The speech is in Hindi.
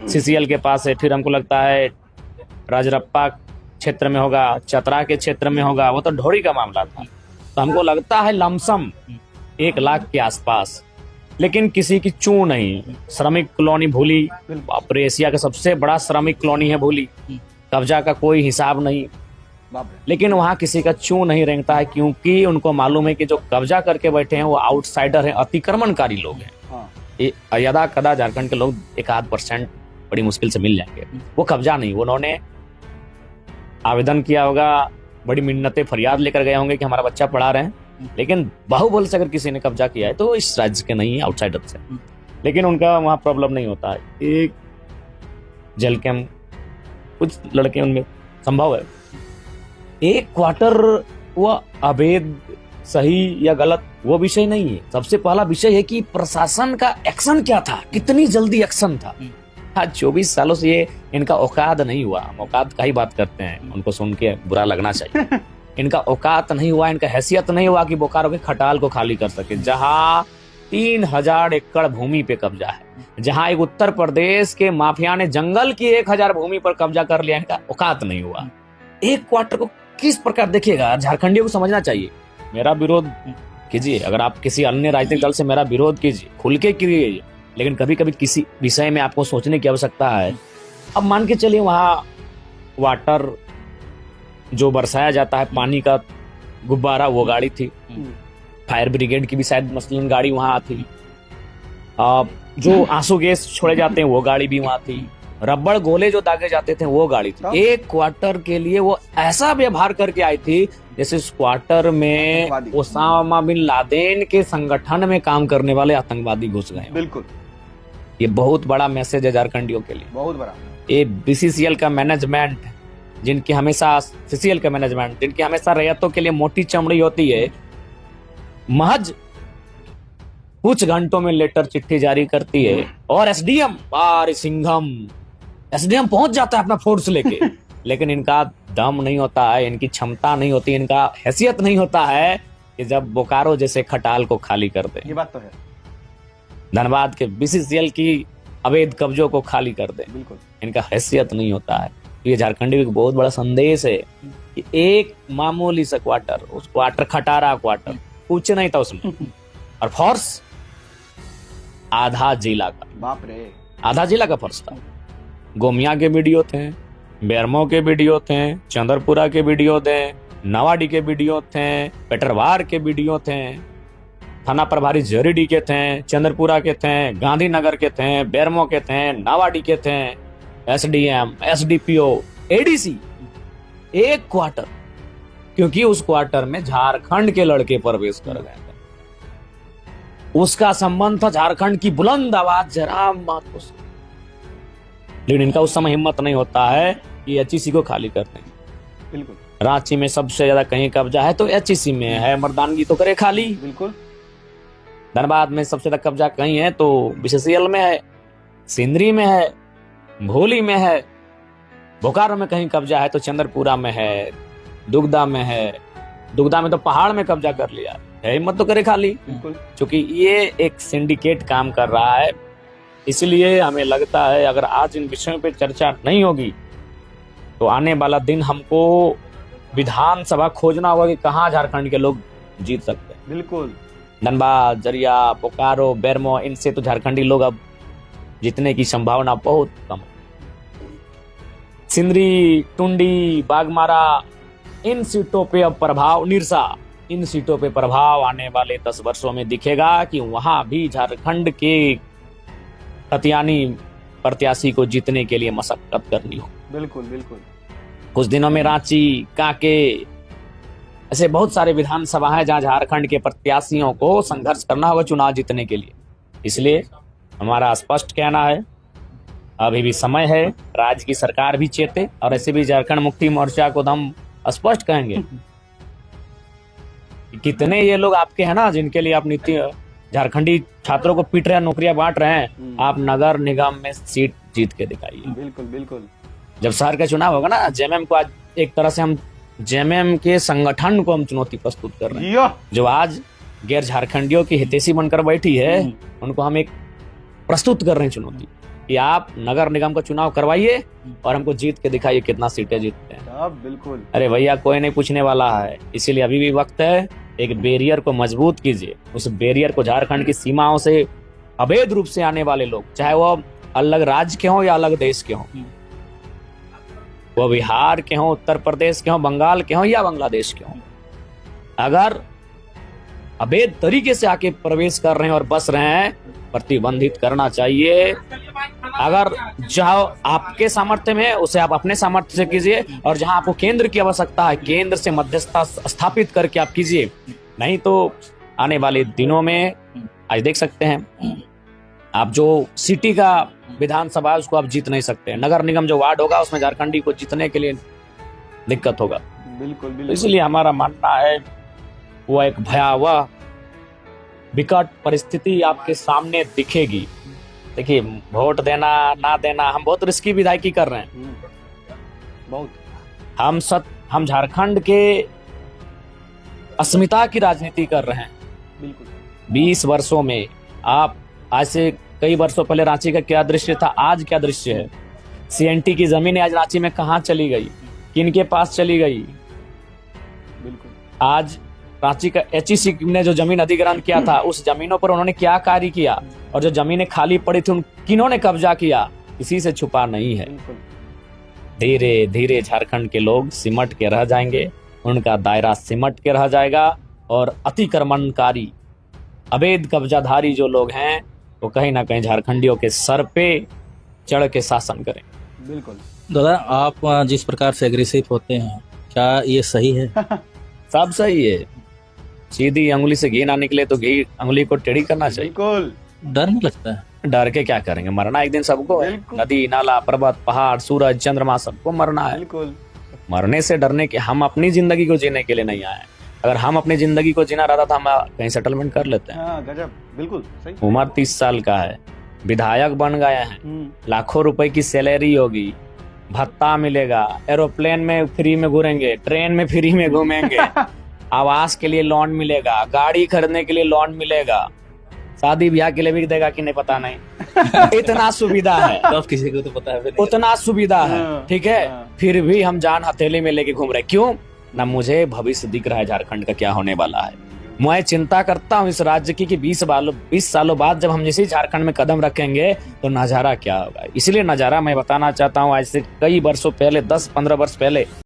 सीसीएल के पास है, फिर हमको लगता है राजरप्पा क्षेत्र में होगा, चतरा के क्षेत्र में होगा, वो तो ढोरी का मामला था। तो हमको लगता है लमसम 1 लाख के आसपास, लेकिन किसी की चूं नहीं। श्रमिक कॉलोनी भूली, बाप रे, एशिया का सबसे बड़ा श्रमिक कॉलोनी है भूली, कब्जा का कोई हिसाब नहीं, लेकिन वहाँ किसी का चूं नहीं रेंगता है, क्योंकि उनको मालूम है कि जो कब्जा करके बैठे हैं वो आउटसाइडर हैं, अतिक्रमणकारी लोग हैं। यदा कदा झारखंड के लोग 1-8% बड़ी मुश्किल से मिल जाएंगे। वो कब्जा नहीं, उन्होंने आवेदन किया होगा, बड़ी मिन्नतें फरियाद लेकर गए होंगे कि हमारा बच्चा पढ़ा रहे हैं, लेकिन बाहुबल से अगर किसी ने कब्जा किया है तो इस राज्य के नहीं, आउटसाइडर से। लेकिन उनका वहाँ प्रॉब्लम नहीं होता है। एक जेल कैंप, कुछ लड़के उनमें संभव है। 1 क्वार्टर वो अवैध, सही या गलत, वो विषय नहीं है। सबसे पहला विषय है कि प्रशासन का एक्शन क्या था, कितनी जल्दी एक्शन था। आज 24 सालों से ये इनका औकात नहीं हुआ। हम औकात का ही बात करते हैं, उनको सुन के बुरा लगना चाहिए। इनका औकात नहीं हुआ, इनका हैसियत नहीं हुआ कि बोकारो के खटाल को खाली कर सके, जहां 3000 एकड़ भूमि पे कब्जा है, जहां एक उत्तर प्रदेश के माफिया ने जंगल की 1000 भूमि पर कब्जा कर लिया। इनका औकात नहीं हुआ। 1 क्वार्टर को किस प्रकार देखिएगा, झारखंडियों को समझना चाहिए। मेरा विरोध कीजिए, अगर आप किसी अन्य राजनीतिक दल से मेरा विरोध कीजिए, खुल के कीजिए, लेकिन कभी कभी किसी विषय में आपको सोचने की आवश्यकता है। अब मान के चलिए वहाँ वाटर जो बरसाया जाता है, पानी का गुब्बारा, वो गाड़ी थी। फायर ब्रिगेड की भी शायद मसलन गाड़ी वहाँ थी। जो आंसू गैस छोड़े जाते हैं वो गाड़ी भी वहाँ थी। रबड़ गोले जो दागे जाते थे वो गाड़ी थी। 1 क्वार्टर के लिए वो ऐसा व्यवहार करके आई थी जैसे इस क्वार्टर में ओसामा बिन लादेन के संगठन में काम करने वाले आतंकवादी घुस गए। बिल्कुल, ये बहुत बड़ा मैसेज है झारखंडियों के लिए, बहुत बड़ा। ये बीसीसीएल का मैनेजमेंट, जिनकी हमेशा सीसीएल का मैनेजमेंट, जिनकी हमेशा रैयतों के लिए मोटी चमड़ी होती है, महज कुछ घंटों में लेटर चिट्ठी जारी करती है और एसडीएम सिंघम एसडीएम पहुंच जाता है अपना फोर्स लेके। लेकिन इनका दम नहीं होता है, इनकी क्षमता नहीं होती, इनका हैसियत नहीं होता है कि जब बोकारो जैसे खटाल को खाली कर दे। ये बात तो है। धनबाद के बीसीसीएल की अवैध कब्जों को खाली कर दे, बिल्कुल, इनका हैसियत नहीं होता है। ये झारखंडी को बहुत बड़ा संदेश है कि एक मामूली सा क्वार्टर, उस क्वार्टर खटारा क्वार्टर, कुछ नहीं था उसमें, और फोर्स आधा जिला का, बाप रे, आधा जिला का फोर्स था। गोमिया के वीडियो थे, बेरमो के वीडियो थे, चंद्रपुरा के वीडियो थे, नवाडी के वीडियो थे, पेटरवार के वीडियो थे, थाना प्रभारी जरीडी के थे, चंद्रपुरा के थे, गांधीनगर के थे, बेरमो के थे, नवाडी के थे, एसडीएम, एसडीपीओ, एडीसी। 1 क्वार्टर, क्योंकि उस क्वार्टर में झारखंड के लड़के प्रवेश कर गए थे। उसका संबंध था झारखंड की बुलंद आवाज जयराम महतो से। लेकिन इनका उस समय हिम्मत नहीं होता है कि एचईसी को खाली करते हैं। बिल्कुल, रांची में सबसे ज्यादा कहीं कब्जा है तो एचईसी में है, मर्दानगी तो करे खाली। बिल्कुल, धनबाद में सबसे ज्यादा कब्जा कहीं है तो बीसीसीएल में है, सिंदरी में है, भोली में है, बोकारो में कहीं कब्जा है तो चंद्रपुरा में है, दुगदा में है। दुगदा में तो पहाड़ में कब्जा कर लिया है, हिम्मत तो करे खाली। बिल्कुल, क्योंकि ये एक सिंडिकेट काम कर रहा है। इसलिए हमें लगता है अगर आज इन विषयों पे चर्चा नहीं होगी तो आने वाला दिन हमको विधानसभा खोजना होगा कि कहाँ झारखंड के लोग जीत सकते हैं। बिल्कुल, धनबाद, जरिया, बोकारो, बेरमो, इनसे तो झारखंडी लोग अब जीतने की संभावना बहुत कम है। सिंदरी, टुंडी, बागमारा, इन सीटों पे अब प्रभाव, निरसा, इन सीटों पे प्रभाव आने वाले 10 वर्षों में दिखेगा कि वहां भी झारखंड के कतियानी प्रत्याशी को जीतने के लिए मशक्कत करनी हो। बिल्कुल, बिल्कुल, कुछ दिनों में रांची, कांके, ऐसे बहुत सारे विधानसभा हैं जहां झारखंड के प्रत्याशियों को संघर्ष करना होगा चुनाव जीतने के लिए। इसलिए हमारा स्पष्ट कहना है, अभी भी समय है, राज्य की सरकार भी चेते, और ऐसे भी झारखंड मुक्ति मोर्चा को हम स्पष्ट कहेंगे कितने ये लोग आपके हैं ना जिनके लिए आप नीति झारखंडी छात्रों को पीट रहे हैं, नौकरियां बांट रहे हैं, आप नगर निगम में सीट जीत के दिखाइए। बिल्कुल, बिल्कुल, जब शहर का चुनाव होगा ना, जेएमएम को आज एक तरह से हम जेएमएम के संगठन को हम चुनौती प्रस्तुत कर रहे हैं, जो आज गैर झारखंडियों की हितैषी बनकर बैठी है, उनको हम एक प्रस्तुत कर रहे हैं चुनौती कि आप नगर निगम का चुनाव करवाइए और हमको जीत के दिखाइए कितना सीटें जीतते हैं। अब बिल्कुल। अरे भैया कोई नहीं पूछने वाला है, इसीलिए अभी भी वक्त है। एक बैरियर को मजबूत कीजिए, उस बैरियर को झारखंड की सीमाओं से अवैध रूप से आने वाले लोग, चाहे वो अलग राज्य के हों या अलग देश के हों, वो बिहार के हों, उत्तर प्रदेश के हों, बंगाल के हों या बांग्लादेश के हों, अगर अवैध तरीके से आके प्रवेश कर रहे हैं और बस रहे हैं, प्रतिबंधित करना चाहिए। अगर जहाँ आपके सामर्थ्य में उसे आप अपने सामर्थ्य से कीजिए, और जहां आपको केंद्र की आवश्यकता है केंद्र से मध्यस्थता स्थापित करके आप कीजिए। नहीं तो आने वाले दिनों में आज देख सकते हैं आप, जो सिटी का विधानसभा है उसको आप जीत नहीं सकते, नगर निगम जो वार्ड होगा उसमें झारखंडी को जीतने के लिए दिक्कत होगा। बिल्कुल बिल्कुल। तो इसलिए हमारा मानना है वो एक भयावह विकट परिस्थिति आपके सामने दिखेगी। देखिए, वोट देना ना देना, हम बहुत रिस्की विधायकी कर रहे हैं। बहुत। हम झारखंड के अस्मिता की राजनीति कर रहे हैं। बिल्कुल। 20 वर्षों में आप आज से कई वर्षों पहले रांची का क्या दृश्य था, आज क्या दृश्य है। सीएनटी की जमीन आज रांची में कहां चली गई, किनके पास चली गई। बिल्कुल। आज रांची का एचईसी ने जो जमीन अधिग्रहण किया था, उस जमीनों पर उन्होंने क्या कार्य किया, और जो जमीनें खाली पड़ी थी उन किन्होंने कब्जा किया, किसी से छुपा नहीं है। धीरे धीरे झारखंड के लोग सिमट के रह जाएंगे, उनका दायरा सिमट के रह जाएगा, और अतिक्रमणकारी अवैध कब्जाधारी जो लोग हैं वो कहीं ना कहीं झारखंडियों के सर पे चढ़ के शासन करें। बिल्कुल। दादा, आप जिस प्रकार से एग्रेसिव होते हैं, क्या ये सही है? सब सही है। सीधी अंगुली से घी ना निकले तो घी अंगुली को टेढ़ी करना चाहिए। बिल्कुल। डर नहीं लगता है? डर के क्या करेंगे, मरना एक दिन सबको है। नदी नाला पर्वत पहाड़ सूरज चंद्रमा सबको मरना है। बिल्कुल। मरने से डरने के, हम अपनी जिंदगी को जीने के लिए नहीं आए। अगर हम अपनी जिंदगी को जीना रहता था हम कहीं सेटलमेंट कर लेते हैं। हाँ, गजब। बिल्कुल सही। उम्र 30 साल का है, विधायक बन गए हैं, लाखों रुपए की सैलरी होगी, भत्ता मिलेगा, एरोप्लेन में फ्री में घूमेंगे, ट्रेन में फ्री में घूमेंगे, आवास के लिए लोन मिलेगा, गाड़ी खरीदने के लिए लोन मिलेगा, शादी ब्याह के लिए भी देगा कि नहीं पता नहीं। इतना सुविधा है, तो किसी को तो पता है, उतना सुविधा है, ठीक है। फिर भी हम जान हथेली में लेके घूम रहे। क्यों ना? मुझे भविष्य दिख रहा है झारखंड का क्या होने वाला है। मैं चिंता करता हूँ इस राज्य की कि 20 सालों बाद जब हम जैसे झारखंड में कदम रखेंगे तो नजारा क्या होगा। इसलिए नजारा मैं बताना चाहता हूँ, आज से कई वर्षों पहले, 10-15 वर्ष पहले